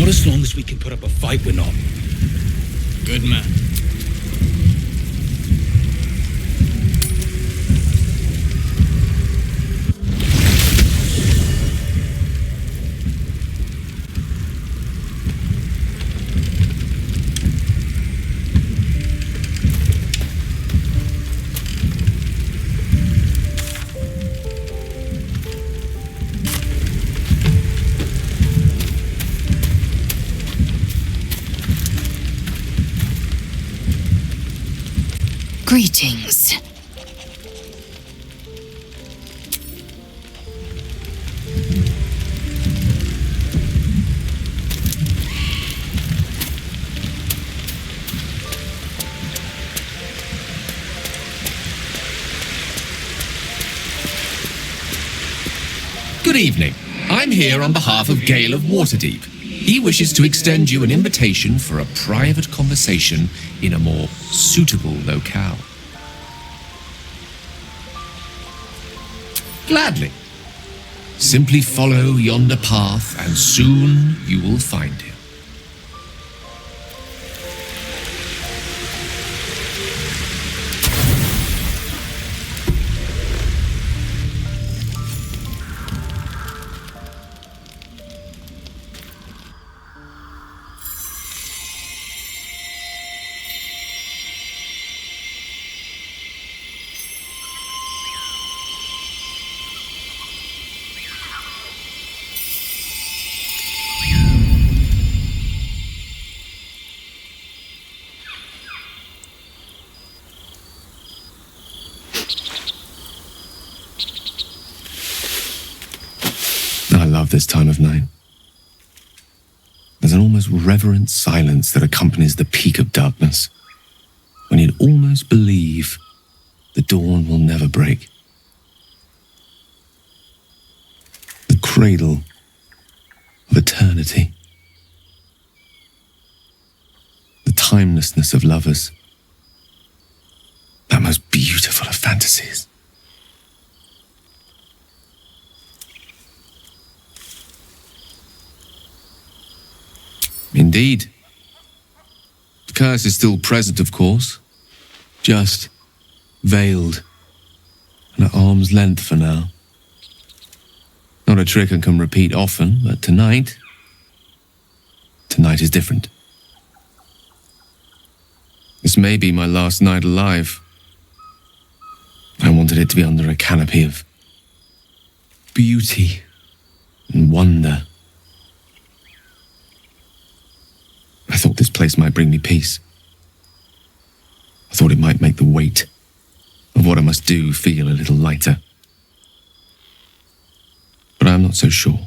Not as long as we can put up a fight, we're not. Good man. Greetings. Good evening. I'm here on behalf of Gale of Waterdeep. He wishes to extend you an invitation for a private conversation in a more suitable locale. Gladly. Simply follow yonder path and soon you will find him. I love this time of night. There's an almost reverent silence that accompanies the peak of darkness, when you'd almost believe the dawn will never break. The cradle of eternity. The timelessness of lovers. That most beautiful of fantasies. Indeed. The curse is still present, of course. Just veiled and at arm's length for now. Not a trick I can repeat often, but tonight is different. This may be my last night alive. I wanted it to be under a canopy of beauty and wonder. I thought this place might bring me peace. I thought it might make the weight of what I must do feel a little lighter. But I'm not so sure.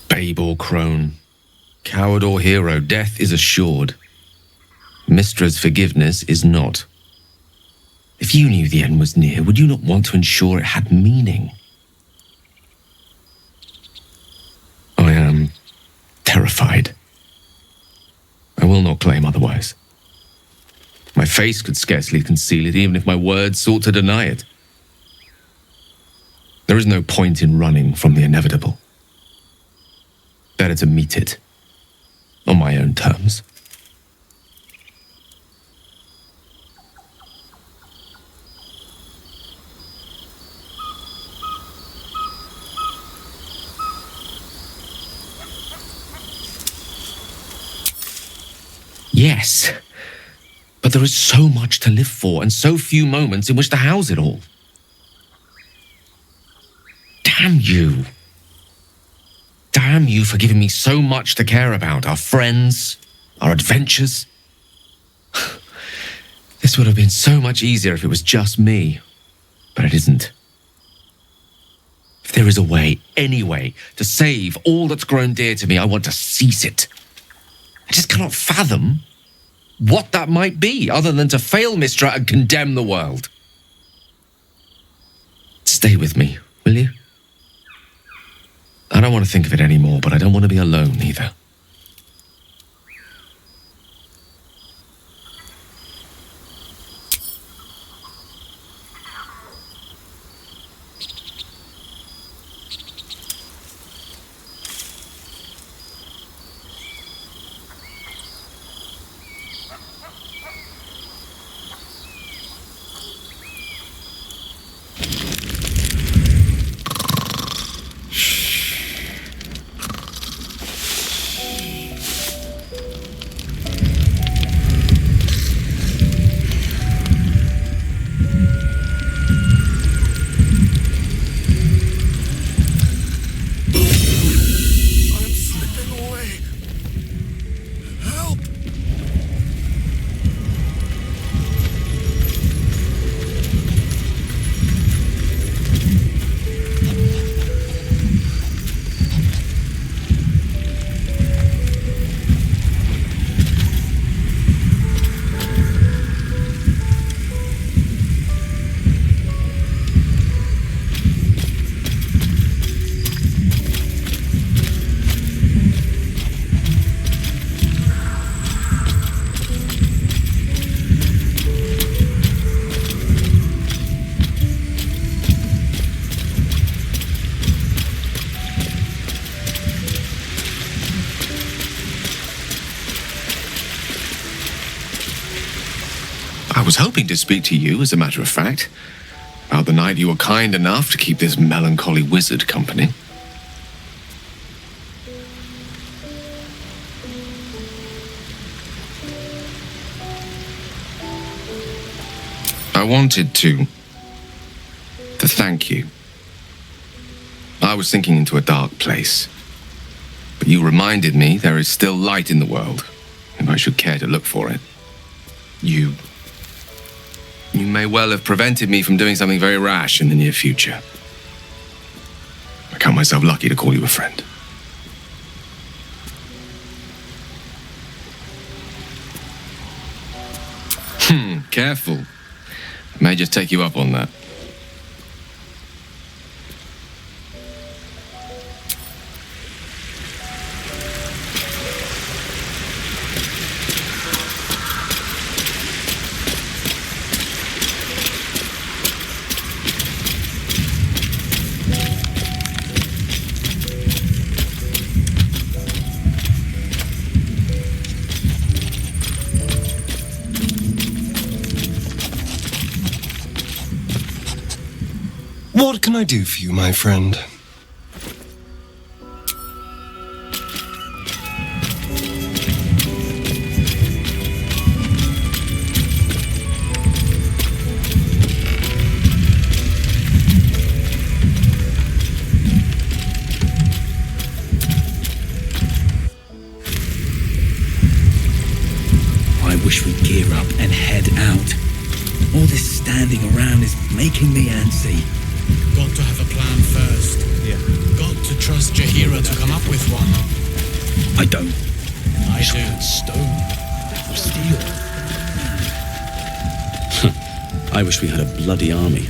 Babe or crone, coward or hero, death is assured. Mistra's forgiveness is not. If you knew the end was near, would you not want to ensure it had meaning? I am terrified. I will not claim otherwise. My face could scarcely conceal it, even if my words sought to deny it. There is no point in running from the inevitable. Better to meet it on my own terms. Yes, but there is so much to live for and so few moments in which to house it all. Damn you. Damn you for giving me so much to care about. Our friends, our adventures. This would have been so much easier if it was just me. But it isn't. If there is a way, any way, to save all that's grown dear to me, I want to seize it. I just cannot fathom what that might be, other than to fail Mistra and condemn the world. Stay with me, will you? I don't want to think of it anymore, but I don't want to be alone either. I was hoping to speak to you, as a matter of fact, about the night you were kind enough to keep this melancholy wizard company. I wanted to thank you. I was sinking into a dark place, but you reminded me there is still light in the world, if I should care to look for it. You may well have prevented me from doing something very rash in the near future. I count myself lucky to call you a friend. Careful. I may just take you up on that. What can I do for you, my friend? I wish we'd gear up and head out. All this standing around is making me antsy. Got to have a plan first. Yeah. Got to trust Jahira to come up with one. I don't. I do. Stone. Steel. I wish we had a bloody army.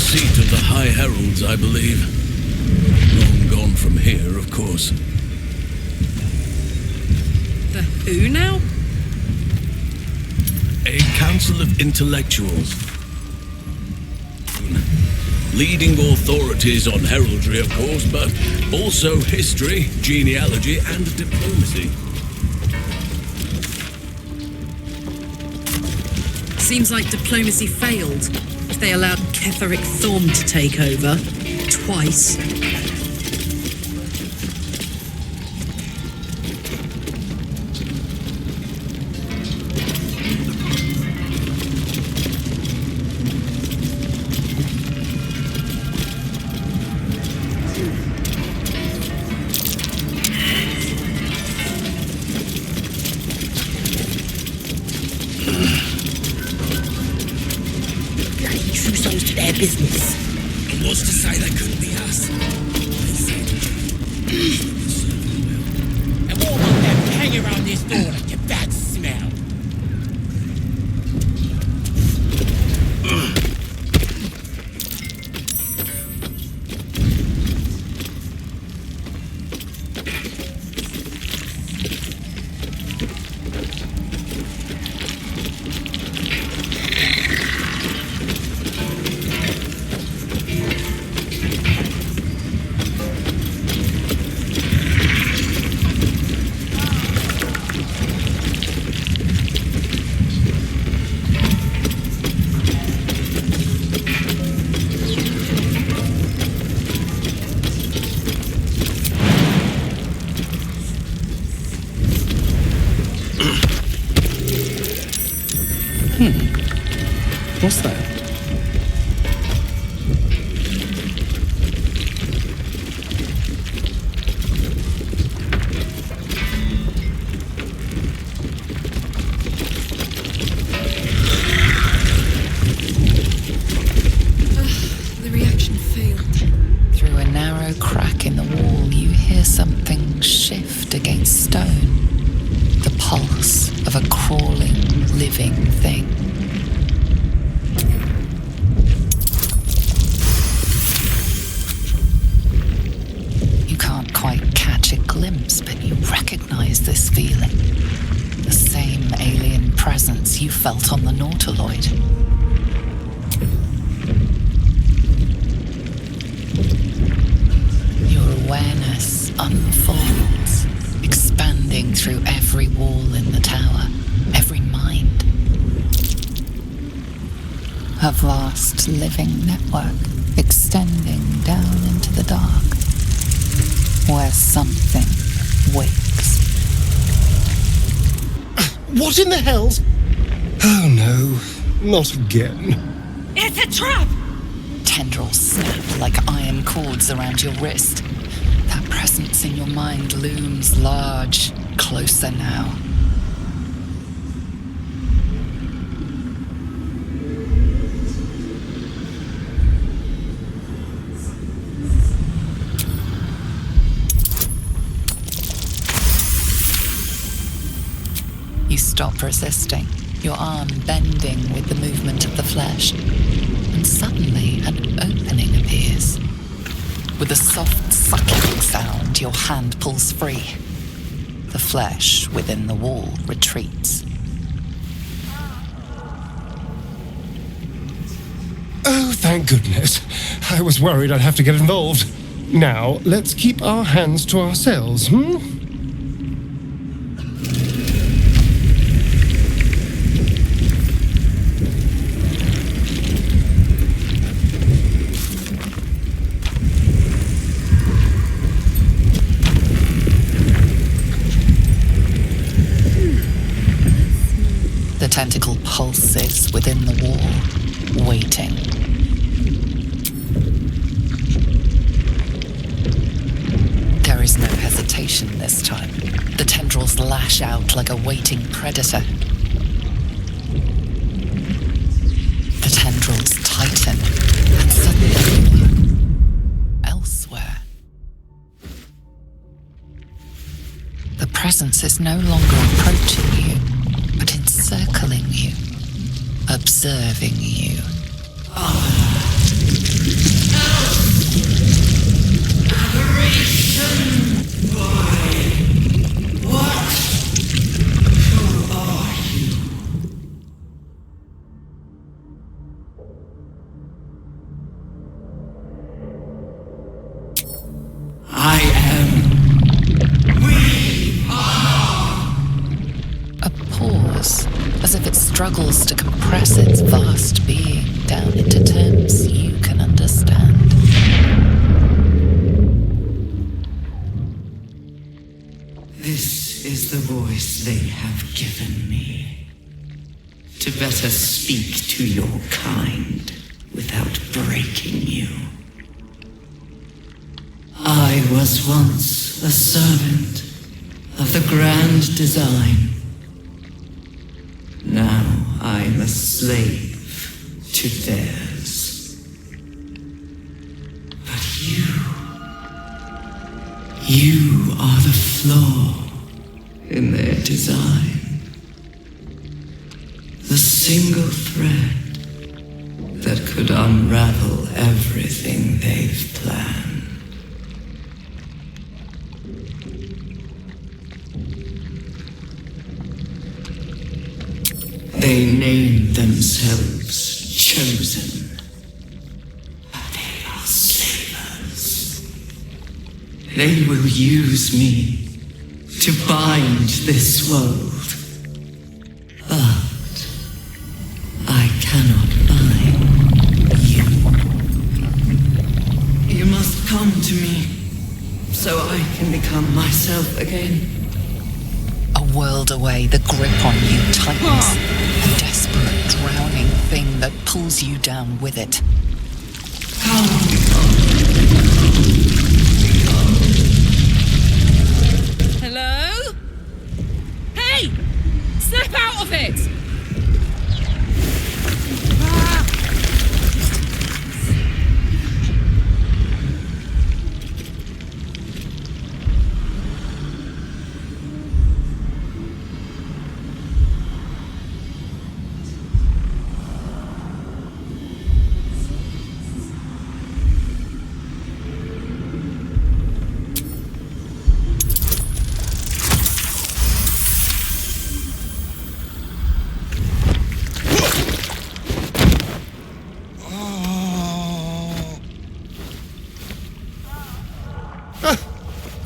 seat of the High Heralds, I believe. Long gone from here, of course. The who now? A council of intellectuals. Leading authorities on heraldry, of course, but also history, genealogy, and diplomacy. Seems like diplomacy failed. They allowed Ketheric Thorm to take over. Twice. Business. And what's to say they couldn't be us? And what about that hang around this door like your bad smell? What's that? The reaction failed. Through a narrow crack in the wall, you hear something shift against stone. The pulse of a crawling, living thing. You can't quite catch a glimpse, but you recognize this feeling. The same alien presence you felt on the Nautiloid. Your awareness unfolds, expanding through every wall in the tower, every mind. A vast living network extending down into the dark, where something wakes. What in the hell's... Oh no, not again. It's a trap! Tendrils snap like iron cords around your wrist. That presence in your mind looms large, closer now. You stop resisting, your arm bending with the movement of the flesh. And suddenly an opening appears. With a soft sucking sound, your hand pulls free. The flesh within the wall retreats. Oh, thank goodness. I was worried I'd have to get involved. Now, let's keep our hands to ourselves, The tentacle pulses within the wall, waiting. There is no hesitation this time. The tendrils lash out like a waiting predator. The tendrils tighten, and suddenly you are elsewhere. The presence is no longer approaching you, but encircling you, observing you. vast being down into terms you can understand. This is the voice they have given me, to better speak to your kind without breaking you. I was once a servant of the grand design. Now I'm a slave to theirs. But you are the flaw in their design. The single thread that could unravel everything they've planned. They name themselves chosen. But they are slavers. They will use me to bind this world. But I cannot bind you. You must come to me so I can become myself again. A world away, the grip on you tightens. A desperate, drowning thing that pulls you down with it. Hello? Hey! Snap out of it!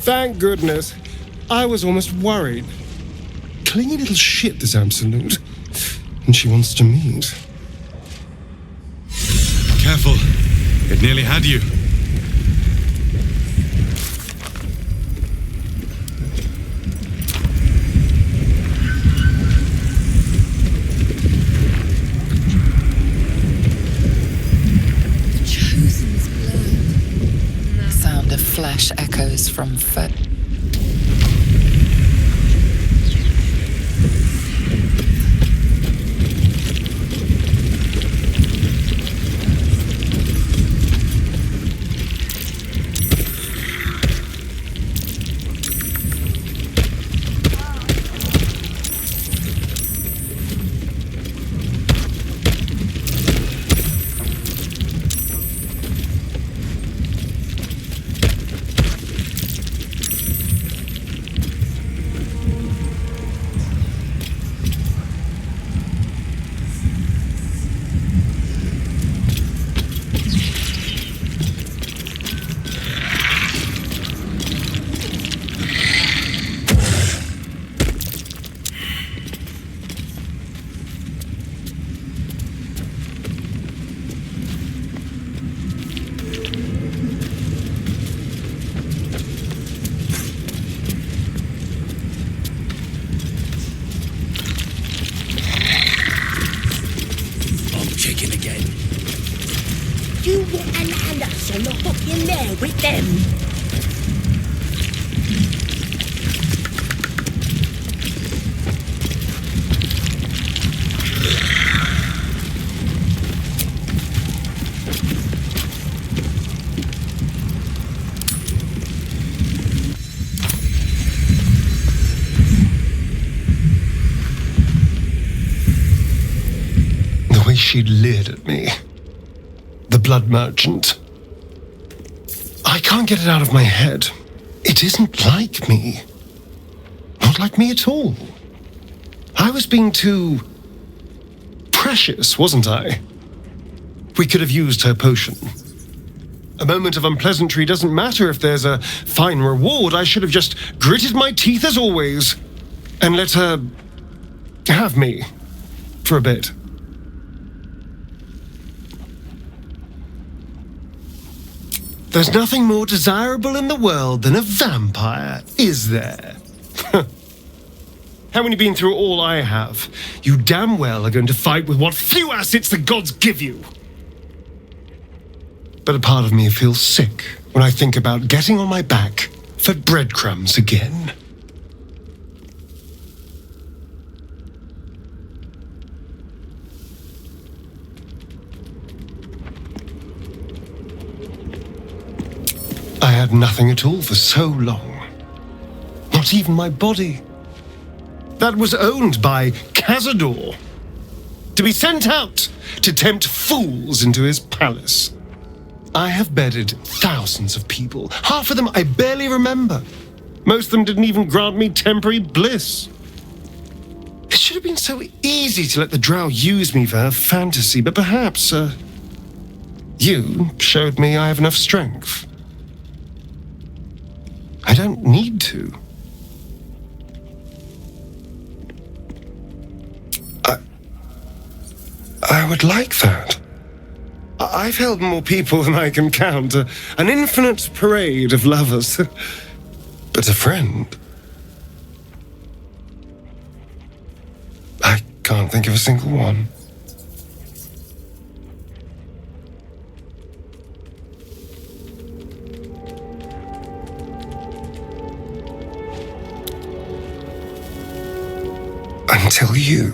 Thank goodness. I was almost worried. Clingy little shit, this Absolute. And she wants to meet. Careful. It nearly had you. Sound of flesh echoes from foot. You and us are not up in there with them. The way she leered at me. The blood merchant. I can't get it out of my head. It isn't like me. Not like me at all. I was being too precious, wasn't I? We could have used her potion. A moment of unpleasantry doesn't matter if there's a fine reward. I should have just gritted my teeth as always and let her have me for a bit. There's nothing more desirable in the world than a vampire, is there? Haven't you been through all I have? You damn well are going to fight with what few assets the gods give you. But a part of me feels sick when I think about getting on my back for breadcrumbs again. I had nothing at all for so long. Not even my body. That was owned by Cazador. To be sent out to tempt fools into his palace. I have bedded thousands of people. Half of them I barely remember. Most of them didn't even grant me temporary bliss. It should have been so easy to let the drow use me for her fantasy, but perhaps, you showed me I have enough strength. I don't need to. I would like that. I've held more people than I can count. An infinite parade of lovers. But a friend? I can't think of a single one. Until you.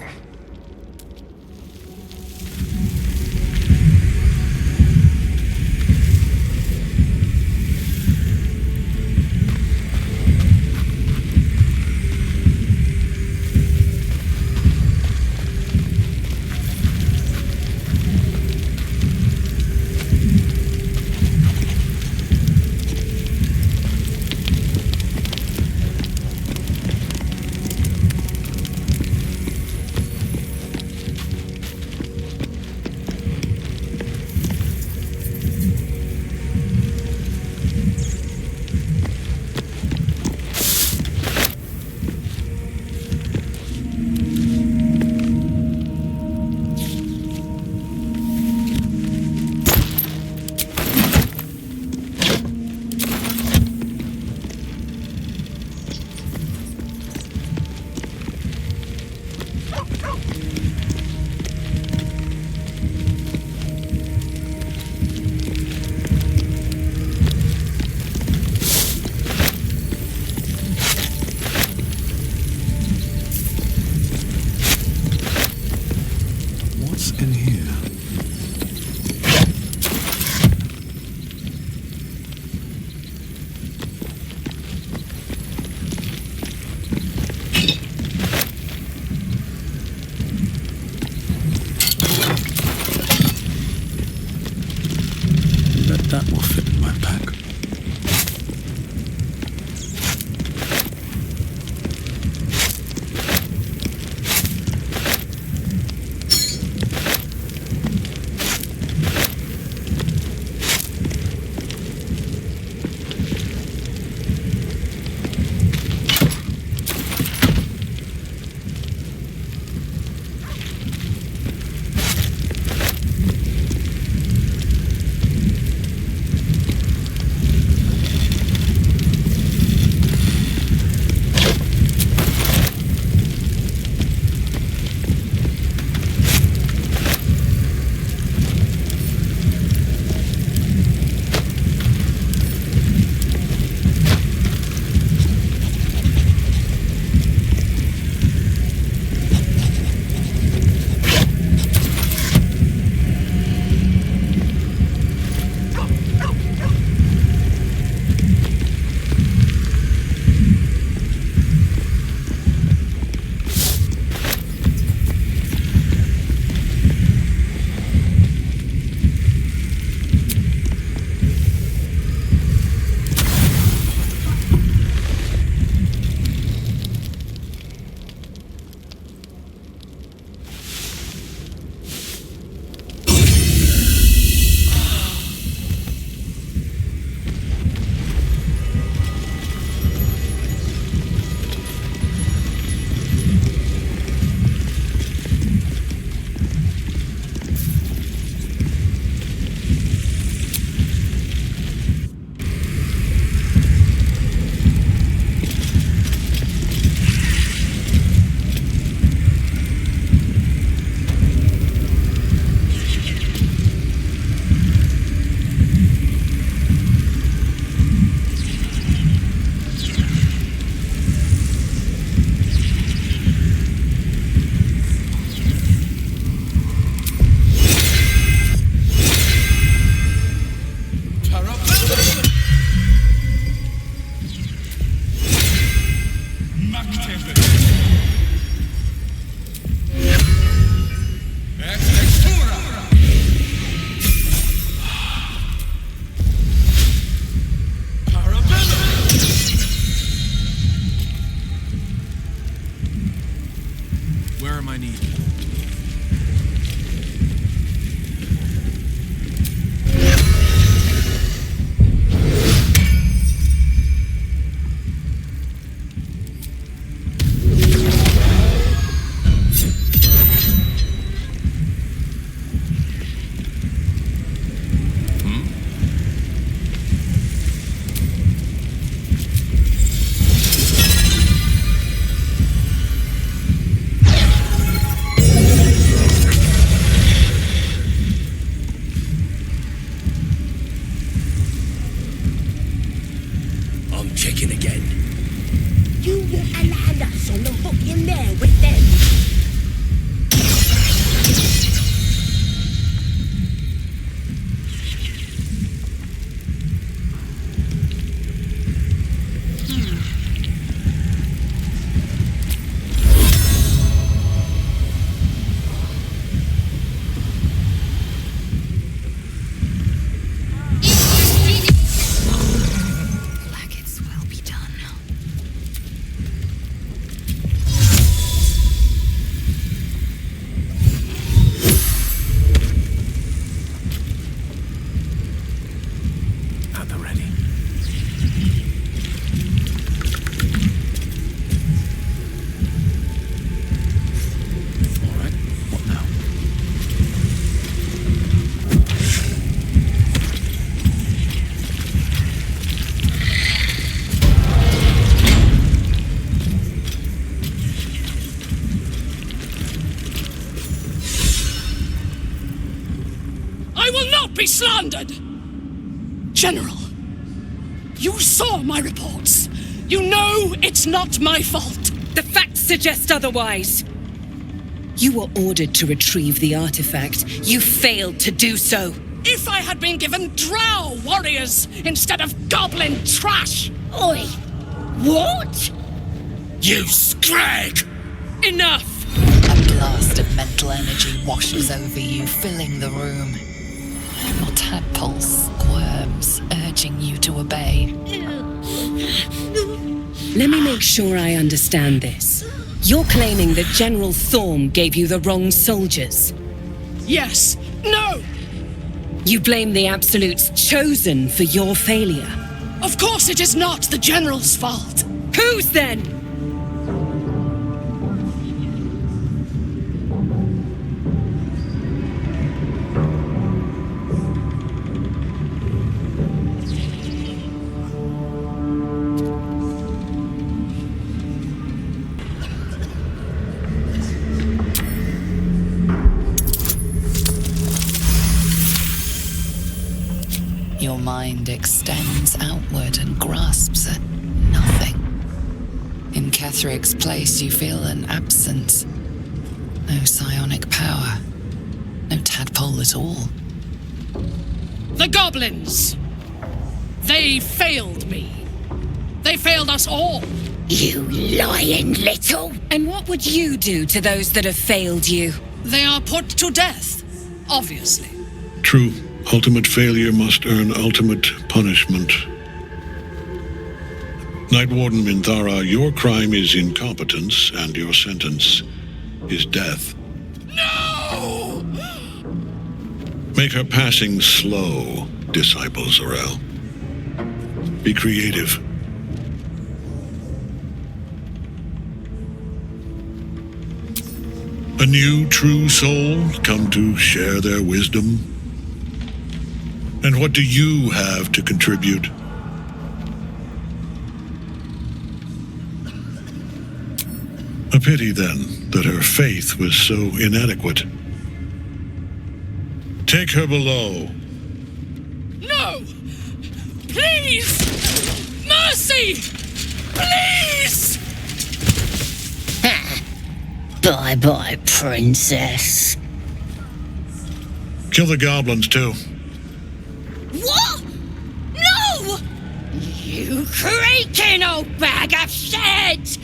That will fit in my pack. I will not be slandered! General, you saw my reports. You know it's not my fault. The facts suggest otherwise. You were ordered to retrieve the artifact. You failed to do so. If I had been given drow warriors instead of goblin trash! Oi! What? You scrag! Enough! A blast of mental energy washes over you, filling the room. Your tadpole squirms, urging you to obey. Let me make sure I understand this. You're claiming that General Thorm gave you the wrong soldiers. Yes. No! You blame the Absolute's Chosen for your failure. Of course it is not the General's fault. Whose then? Your mind extends outward and grasps at nothing. In Ketheric's place, you feel an absence. No psionic power. No tadpole at all. The goblins! They failed me. They failed us all. You lying little... And what would you do to those that have failed you? They are put to death, obviously. True. Ultimate failure must earn ultimate punishment. Night Warden Minthara, your crime is incompetence, and your sentence is death. No! Make her passing slow, Disciple Zorel. Be creative. A new true soul come to share their wisdom? And what do you have to contribute? A pity, then, that her faith was so inadequate. Take her below. No! Please! Mercy! Please! Bye-bye, princess. Kill the goblins, too. What? No! You creaking old bag of shit!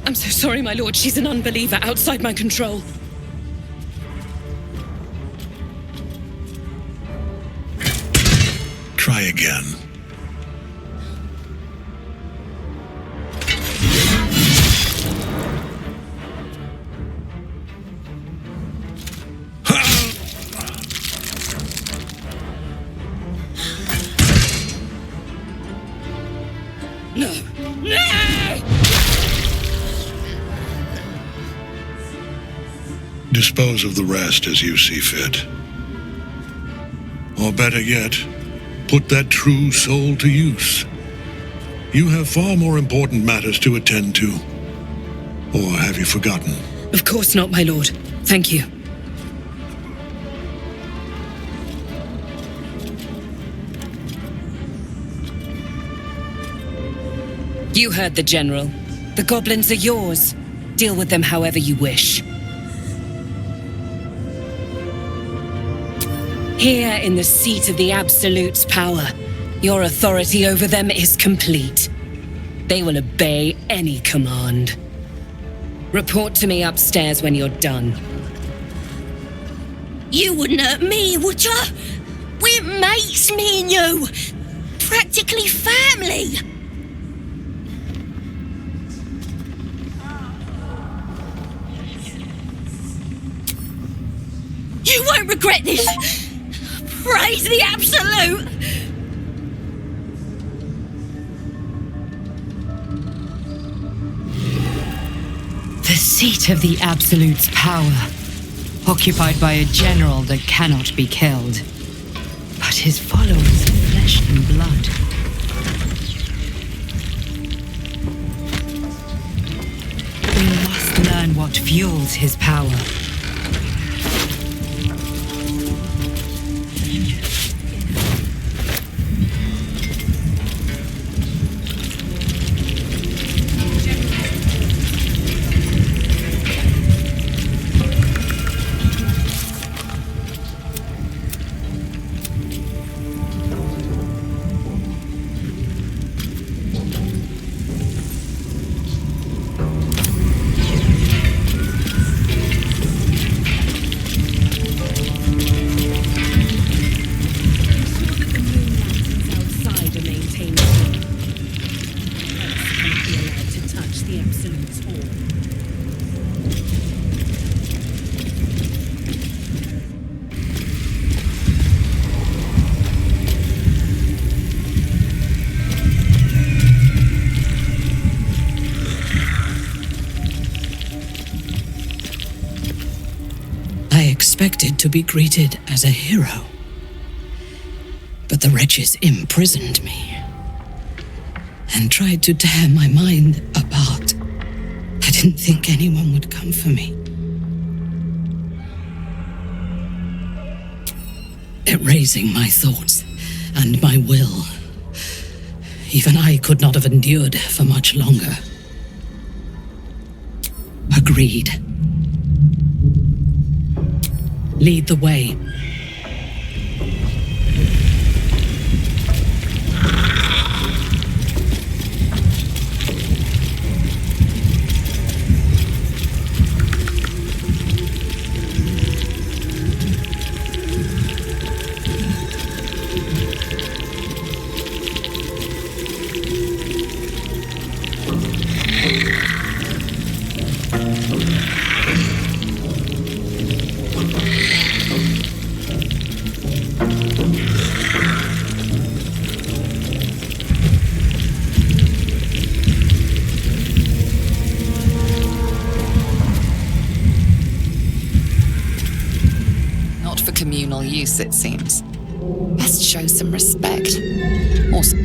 I'm so sorry, my lord. She's an unbeliever outside my control. Try again. No! No! Dispose of the rest as you see fit. Or better yet, put that true soul to use. You have far more important matters to attend to. Or have you forgotten? Of course not, my lord. Thank you. You heard the General. The goblins are yours. Deal with them however you wish. Here in the seat of the Absolute's power, your authority over them is complete. They will obey any command. Report to me upstairs when you're done. You wouldn't hurt me, would ya? We're mates, me and you. Practically family. You won't regret this. Praise the Absolute. The seat of the Absolute's power. occupied by a general that cannot be killed. But his followers are flesh and blood. We must learn what fuels his power. Expected to be greeted as a hero. But the wretches imprisoned me and tried to tear my mind apart. I didn't think anyone would come for me. Erasing my thoughts and my will. Even I could not have endured for much longer. Agreed. Lead the way. Communal use, it seems. Best show some respect. Also,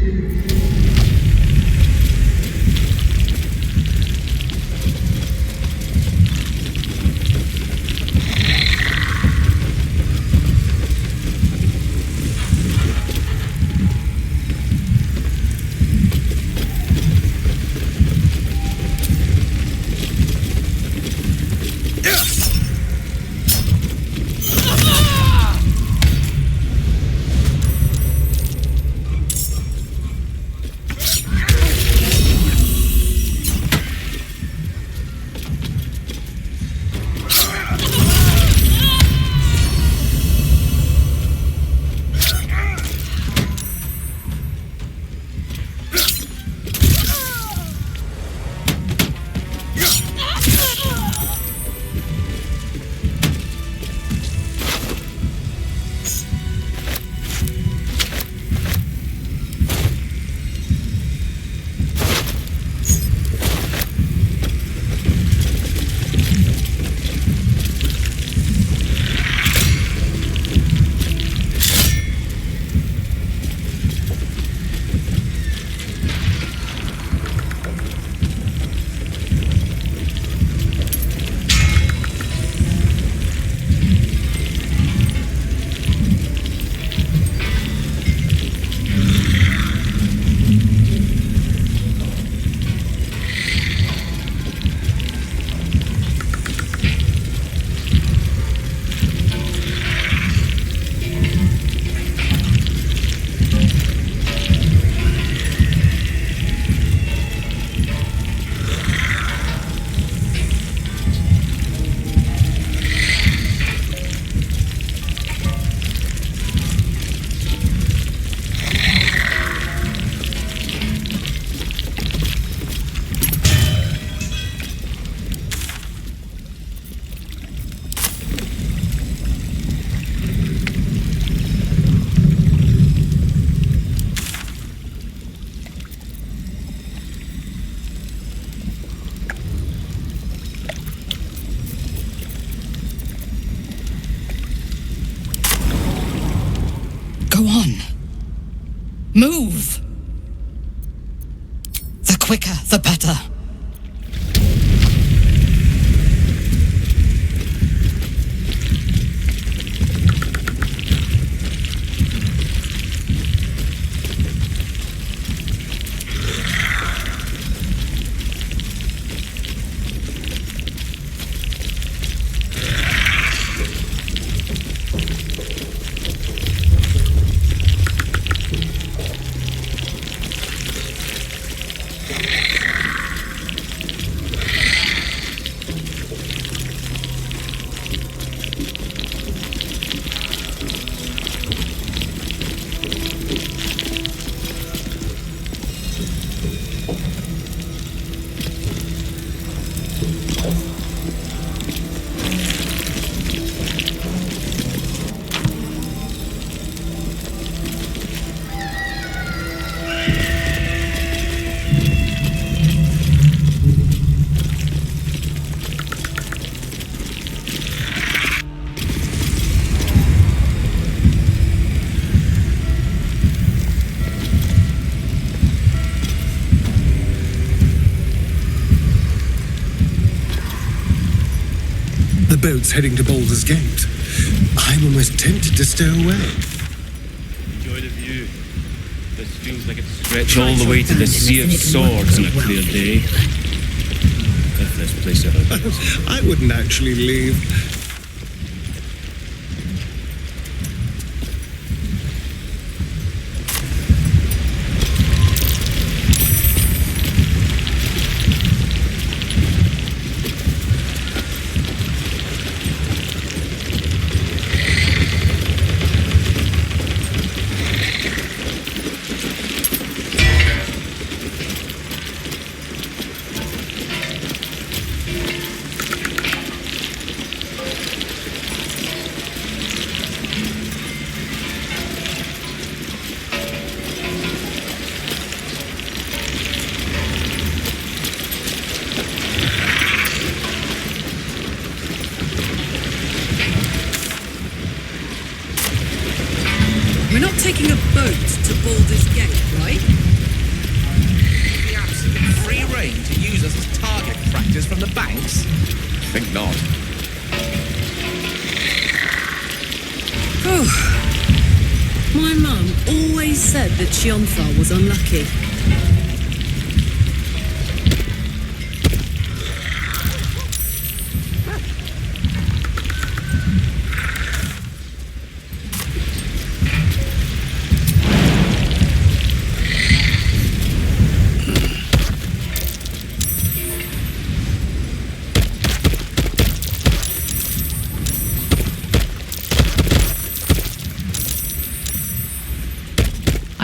Go on. Move! The quicker, the better. Boat's heading to Baldur's Gate. I'm almost tempted to stay away. Enjoy the view. This feels like it stretches all the way to the Sea of Swords on a clear day. If this place ever goes. I wouldn't actually leave. We're not taking a boat to Baldur's Gate, right? The absolute free reign to use us as target practice from the banks? Think not. Oh. My mum always said that Sionthar was unlucky.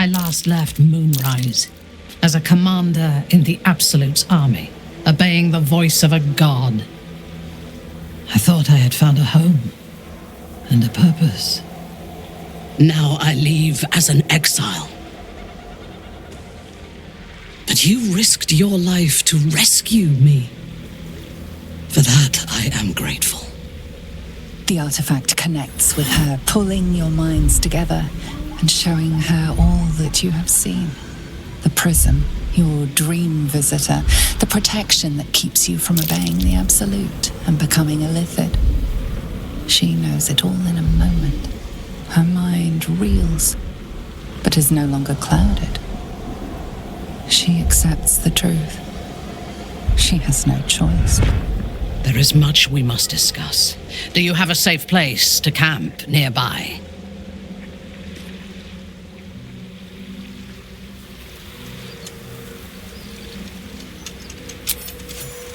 I last left Moonrise as a commander in the Absolute's army, obeying the voice of a god. I thought I had found a home and a purpose. Now I leave as an exile. But you risked your life to rescue me. For that, I am grateful. The artifact connects with her, pulling your minds together and showing her all that you have seen. The prism, your dream visitor, the protection that keeps you from obeying the Absolute and becoming a Lithid. She knows it all in a moment. Her mind reels, but is no longer clouded. She accepts the truth. She has no choice. There is much we must discuss. Do you have a safe place to camp nearby?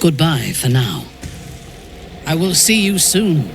Goodbye for now. I will see you soon.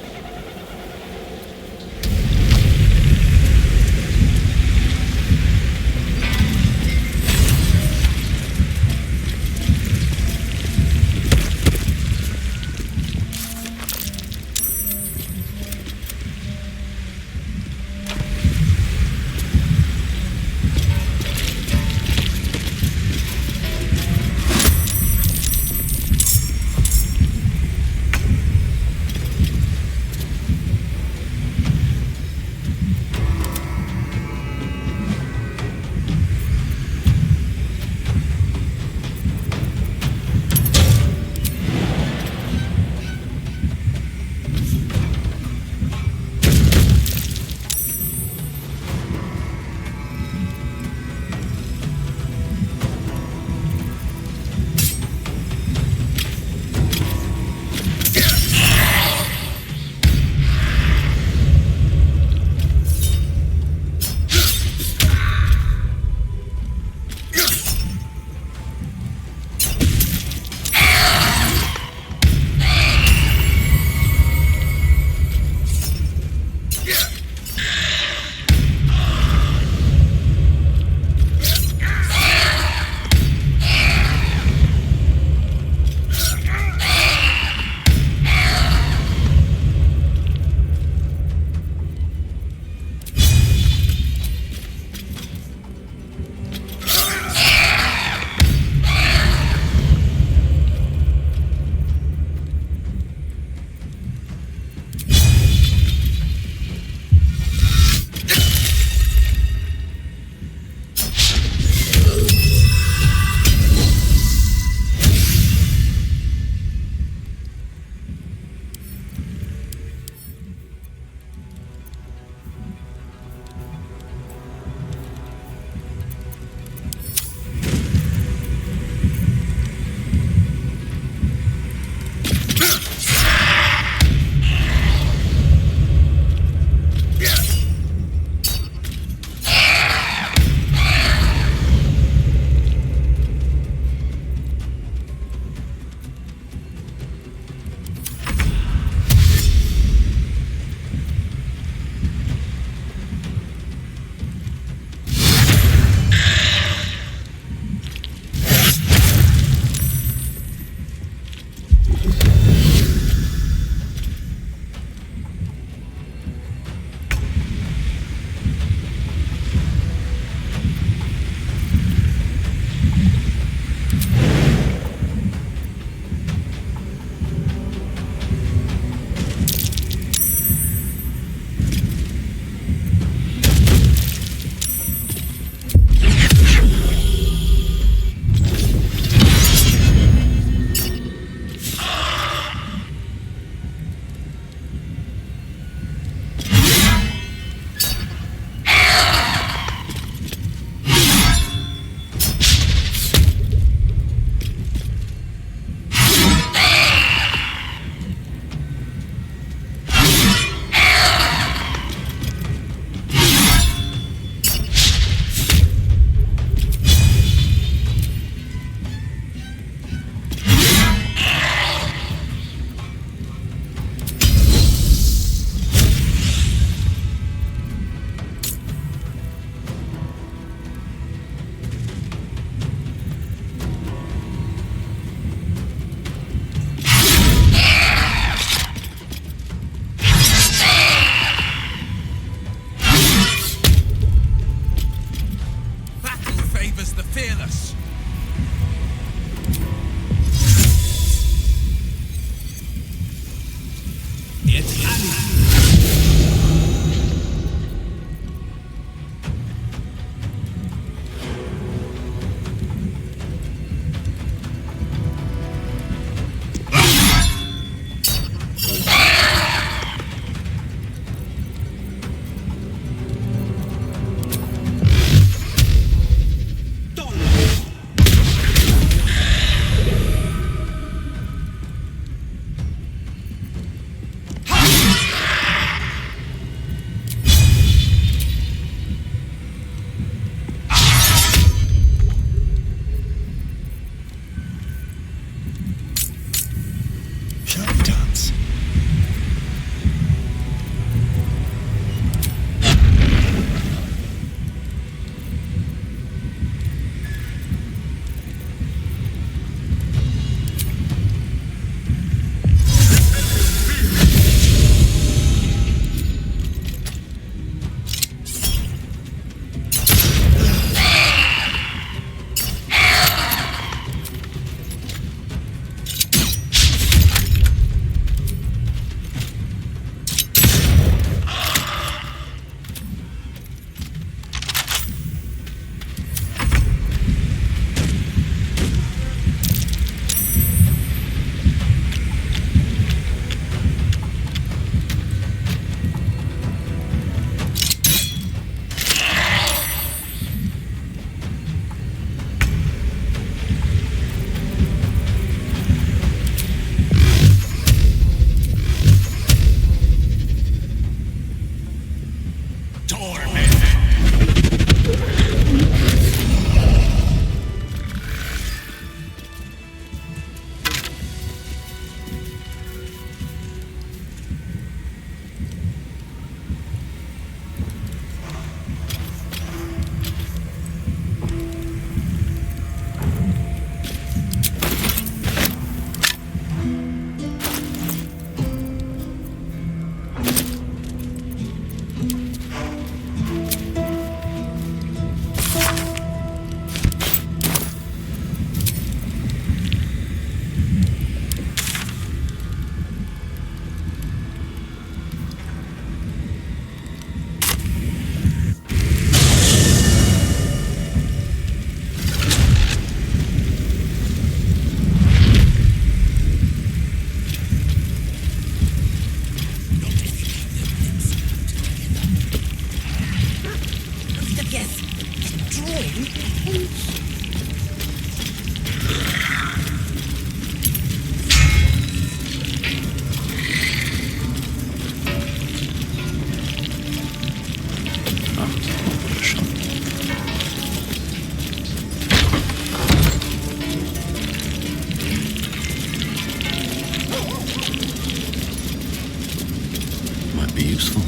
Might be useful.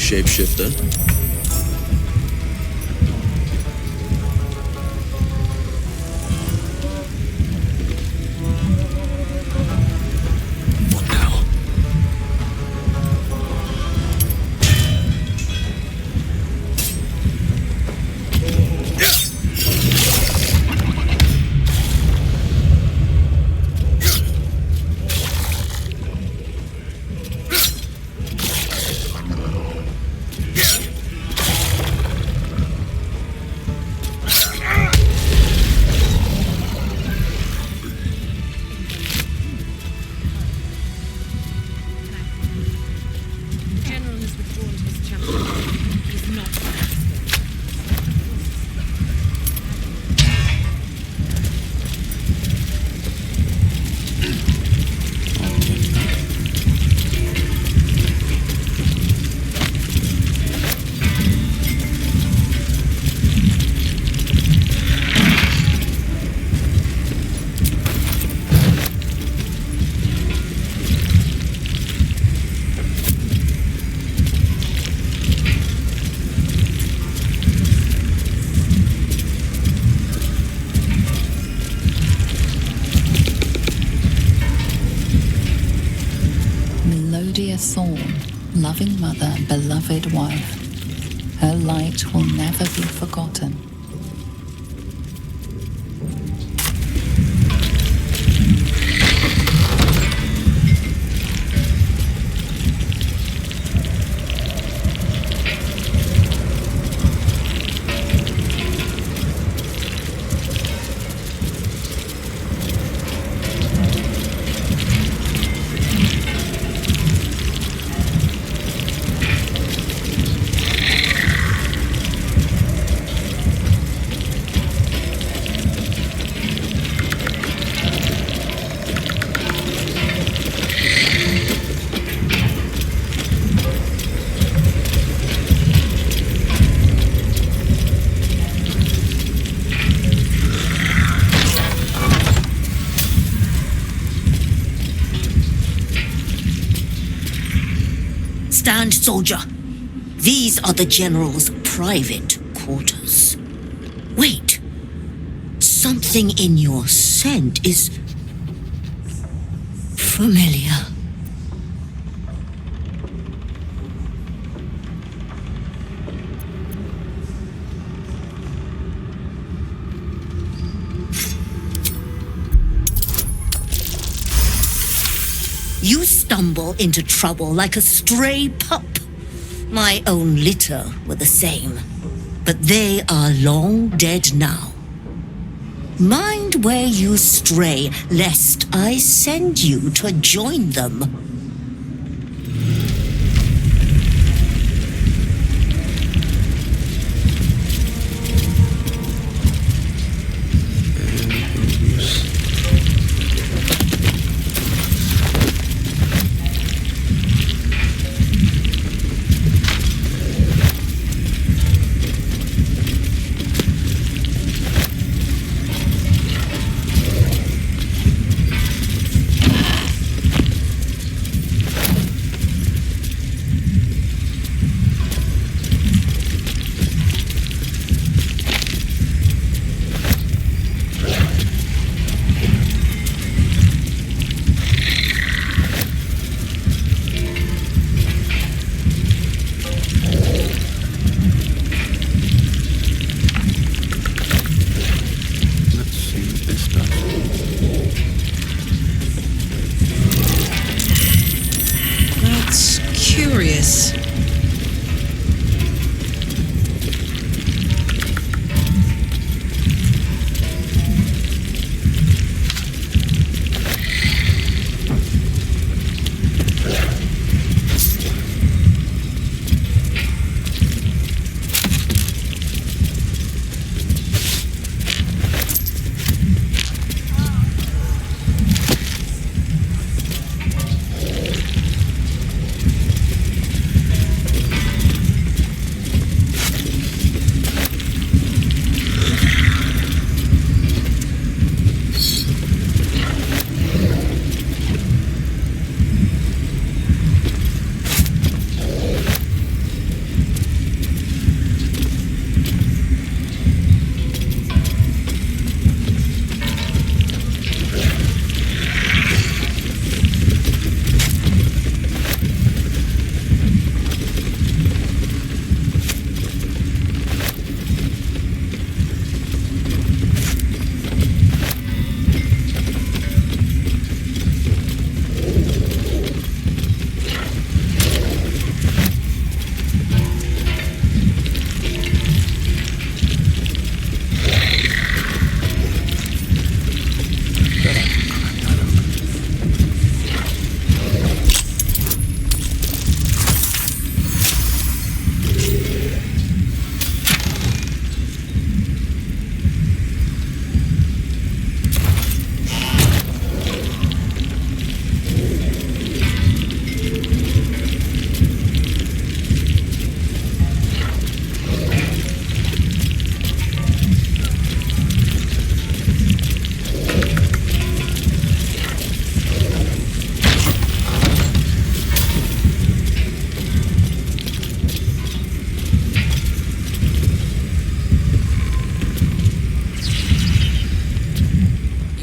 Shapeshifter. What now? Amelia Thorne, loving mother, beloved wife. Her light will never be forgotten. Stand, soldier. These are the General's private quarters. Wait. Something in your scent is familiar. You stumble into trouble like a stray pup. My own litter were the same, but they are long dead now. Mind where you stray, lest I send you to join them.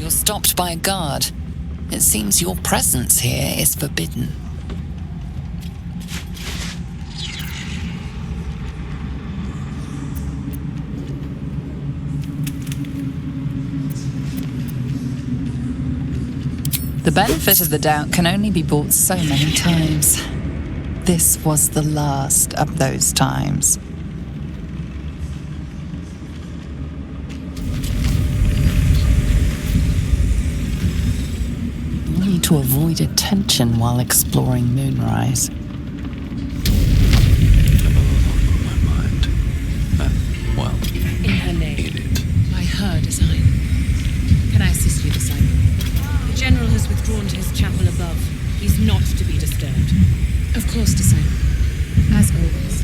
Stopped by a guard. It seems your presence here is forbidden. The benefit of the doubt can only be bought so many times. This was the last of those times. I need to avoid attention while exploring Moonrise. In her name. By her design. Can I assist you, disciple? The General has withdrawn to his chapel above. He's not to be disturbed. Of course, disciple. As always.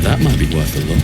That might be worth a look.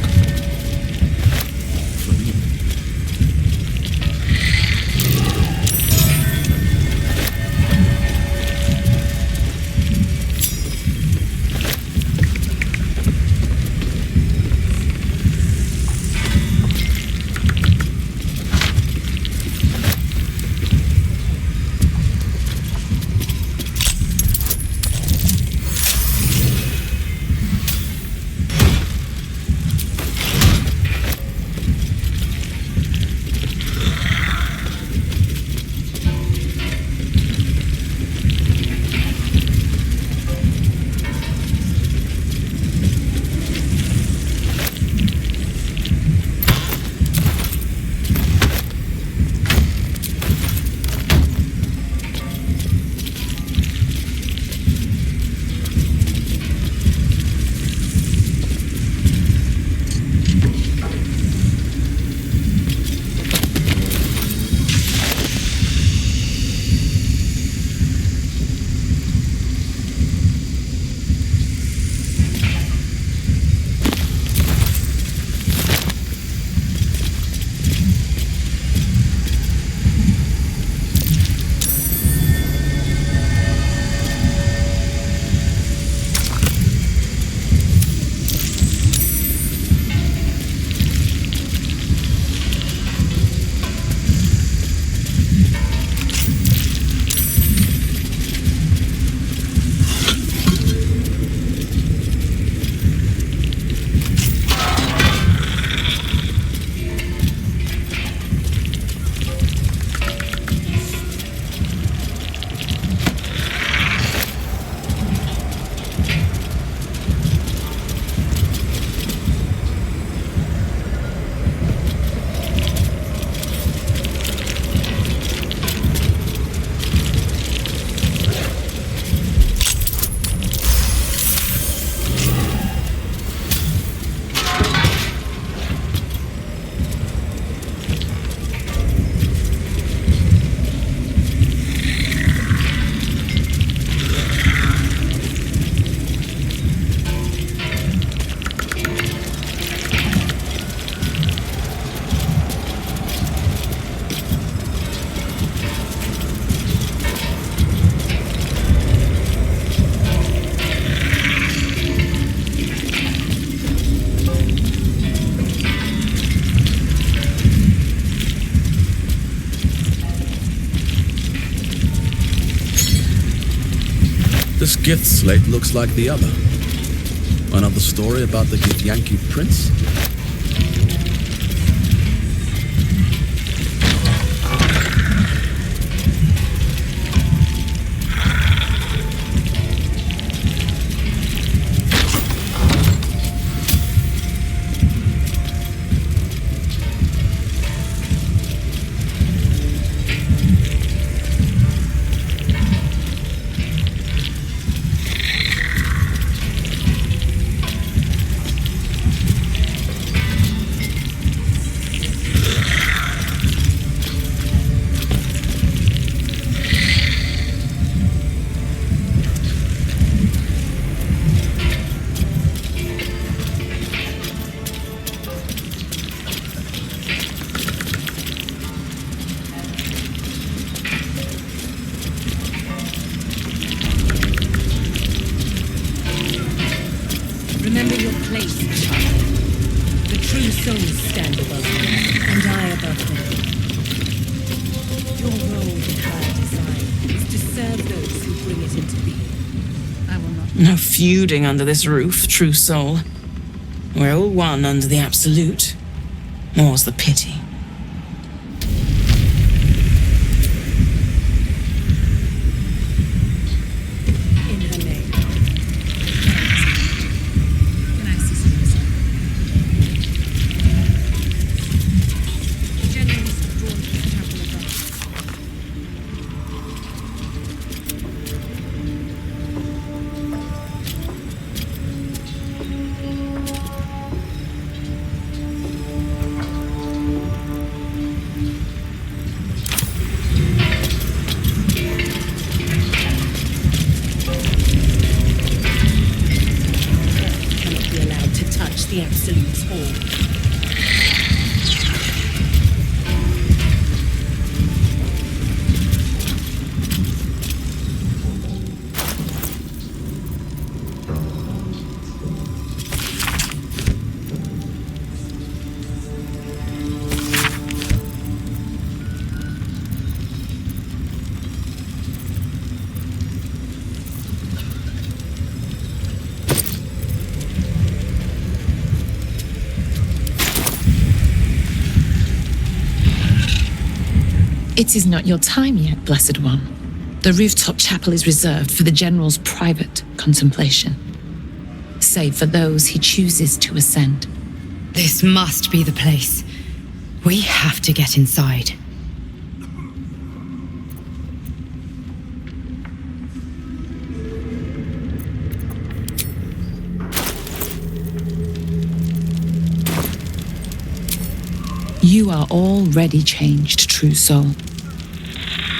gift slate looks like the other. Another story about the Githyanki prince? Remember your place, child. The true souls stand above them, and I above them. Your role in higher design is to serve those who bring it into being. I will not. No feuding under this roof, true soul. We're all one under the Absolute. More's the pity. The Absolute's hall. It is not your time yet, Blessed One. The rooftop chapel is reserved for the General's private contemplation, save for those he chooses to ascend. This must be the place. We have to get inside. You are already changed, true soul.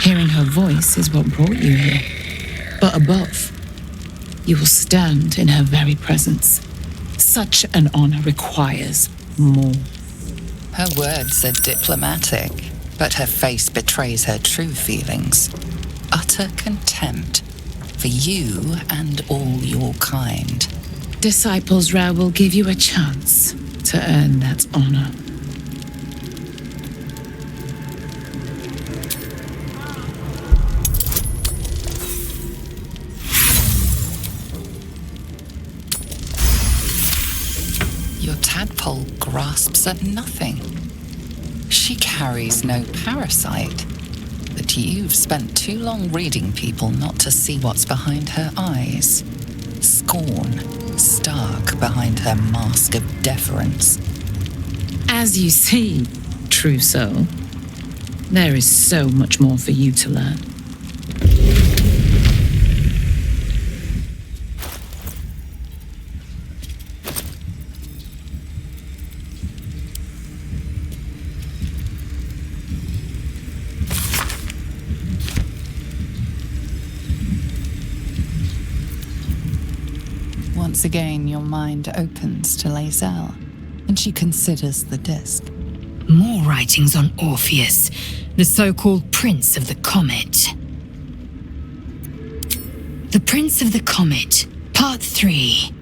Hearing her voice is what brought you here. But above, you will stand in her very presence. Such an honor requires more. Her words are diplomatic, but her face betrays her true feelings. Utter contempt for you and all your kind. Disciples Ra will give you a chance to earn that honor. Your tadpole grasps at nothing. She carries no parasite, but you've spent too long reading people not to see what's behind her eyes. Scorn, stark behind her mask of deference. As you see, true soul, there is so much more for you to learn. Once again, your mind opens to Lae'zel, and she considers the disc. More writings on Orpheus, the so-called Prince of the Comet. The Prince of the Comet, Part 3.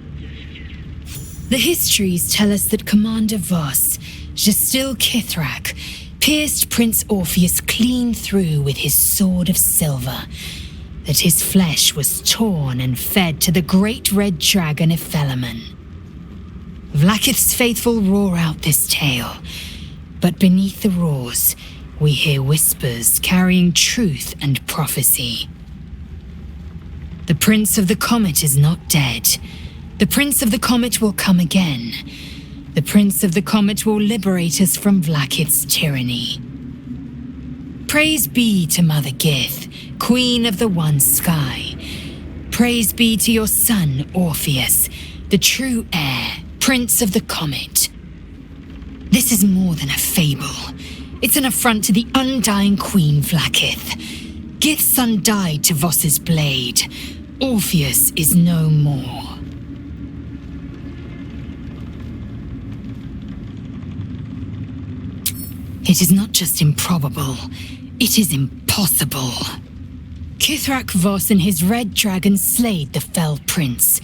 The histories tell us that Commander Voss, Gestil Kithrak, pierced Prince Orpheus clean through with his sword of silver, that his flesh was torn and fed to the great red dragon Iffelaman. Vlaakith's faithful roar out this tale, but beneath the roars, we hear whispers carrying truth and prophecy. The Prince of the Comet is not dead. The Prince of the Comet will come again. The Prince of the Comet will liberate us from Vlaakith's tyranny. Praise be to Mother Gith, Queen of the One Sky. Praise be to your son, Orpheus, the true heir, Prince of the Comet. This is more than a fable. It's an affront to the undying Queen Vlaakith. Gith's son died to Voss's blade. Orpheus is no more. It is not just improbable, it is impossible. Kithrak Voss and his red dragon slayed the fell prince.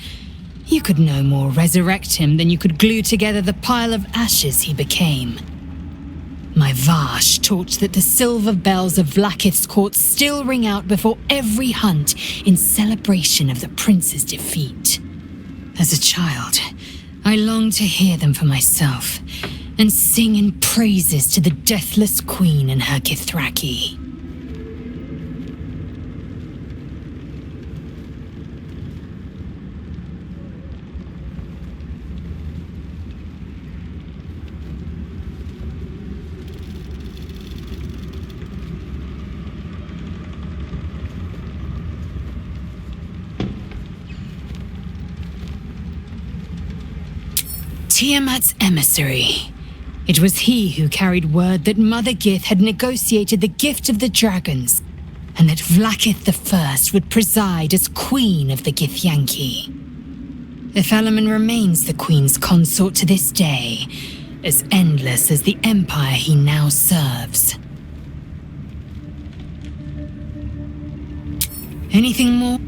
You could no more resurrect him than you could glue together the pile of ashes he became. My Vash taught that the silver bells of Vlaakith's court still ring out before every hunt in celebration of the prince's defeat. As a child, I longed to hear them for myself and sing in praises to the deathless queen and her Kithraki. Tiamat's emissary. It was he who carried word that Mother Gith had negotiated the gift of the dragons, and that Vlaakith I would preside as Queen of the Githyanki. Iffelaman remains the Queen's consort to this day, as endless as the empire he now serves. Anything more?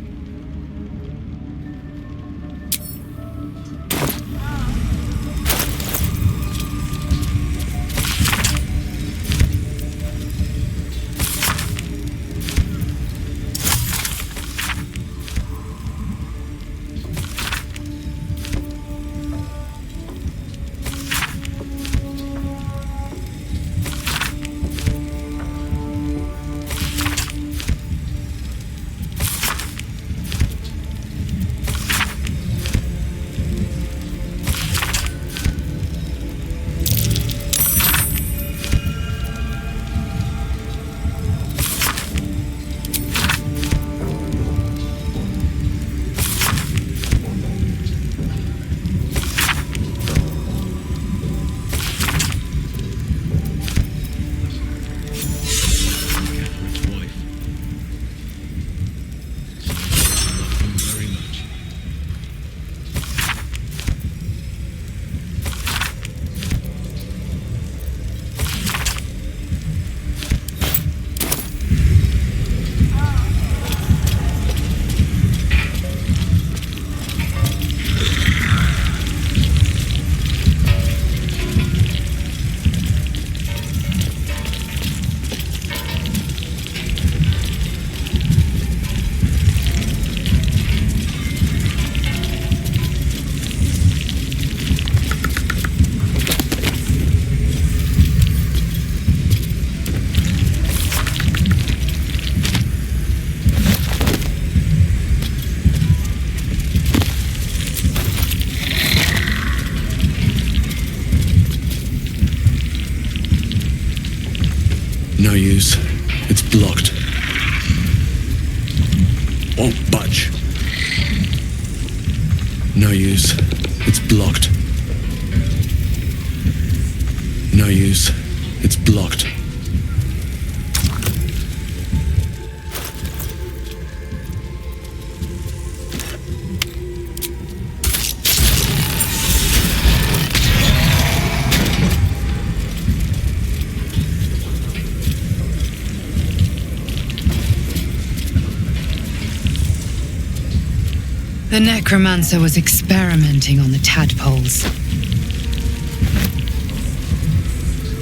No use. It's blocked. Won't budge. No use. It's blocked. No use. It's blocked. The necromancer was experimenting on the tadpoles.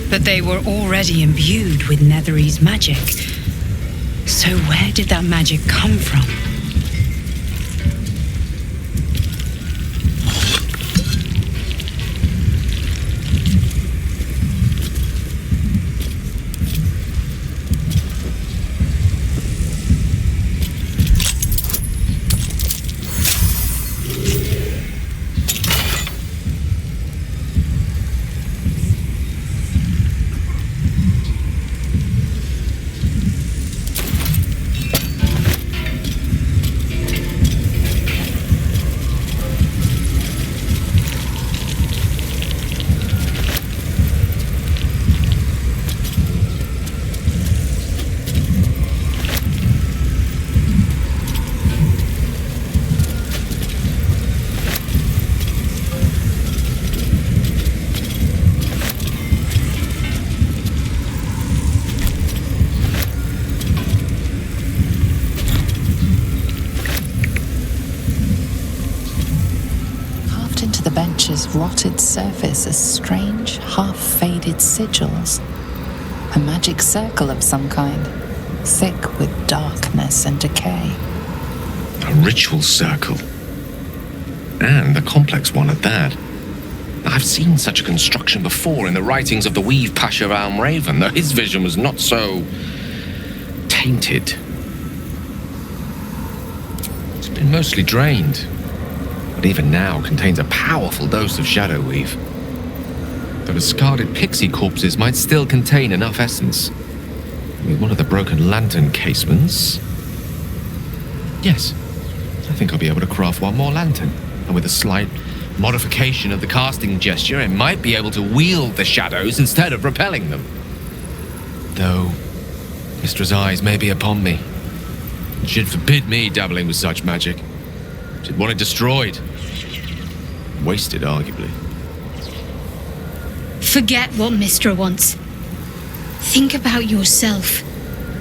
But they were already imbued with Netherese magic, So where did that magic come from? Rotted surface as strange, half-faded sigils. A magic circle of some kind, thick with darkness and decay. A ritual circle. And a complex one at that. I've seen such a construction before in the writings of the Weave Pasha Raven, though his vision was not so tainted. It's been mostly drained, but even now contains a powerful dose of shadow weave. The discarded pixie corpses might still contain enough essence. With one of the broken lantern casements... Yes, I think I'll be able to craft one more lantern. And with a slight modification of the casting gesture, I might be able to wield the shadows instead of repelling them. Though, Mistra's eyes may be upon me. She'd forbid me dabbling with such magic. She'd want it destroyed. Wasted, arguably. Forget what Mistra wants. Think about yourself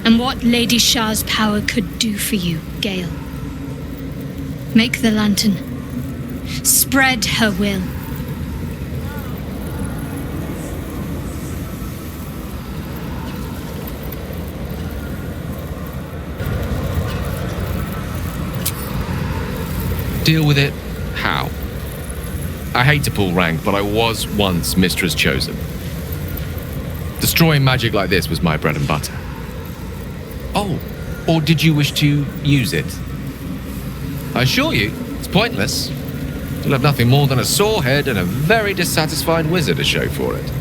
and what Lady Shah's power could do for you, Gale. Make the lantern. Spread her will. Deal with it? How? I hate to pull rank, but I was once Mistra's chosen. Destroying magic like this was my bread and butter. Oh, or did you wish to use it? I assure you, it's pointless. You'll have nothing more than a sore head and a very dissatisfied wizard to show for it.